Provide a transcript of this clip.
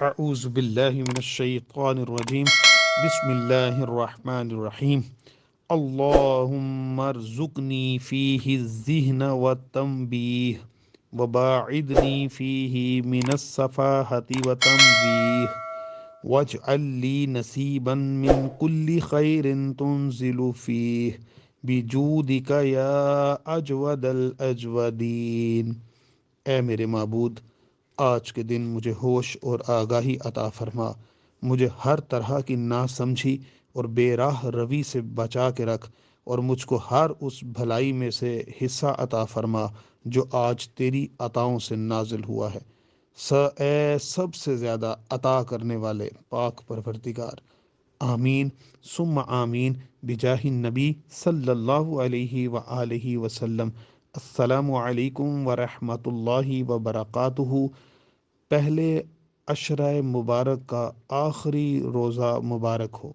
اعوذ باللہ من الشیطان الرجیم بسم اللہ الرحمن الرحیم اللہم ارزقنی فیہ الذہن والتنبیہ وباعدنی فیہ من السفاہۃ وتمویہ واجعل لی نصیبا من کل خیر تنزل فیہ بجودک یا اجود الاجودین۔ اے میرے معبود، آج کے دن مجھے ہوش اور آگاہی عطا فرما، مجھے ہر طرح کی ناسمجھی اور بے راہ روی سے بچا کے رکھ، اور مجھ کو ہر اس بھلائی میں سے حصہ عطا فرما جو آج تیری عطاؤں سے نازل ہوا ہے۔ اے سب سے زیادہ عطا کرنے والے پاک پروردگار، آمین ثم آمین بجاہ النبی صلی اللہ علیہ وآلہ وسلم۔ السلام علیکم ورحمۃ اللہ وبرکاتہ۔ پہلے عشرہ مبارک کا آخری روزہ مبارک ہو۔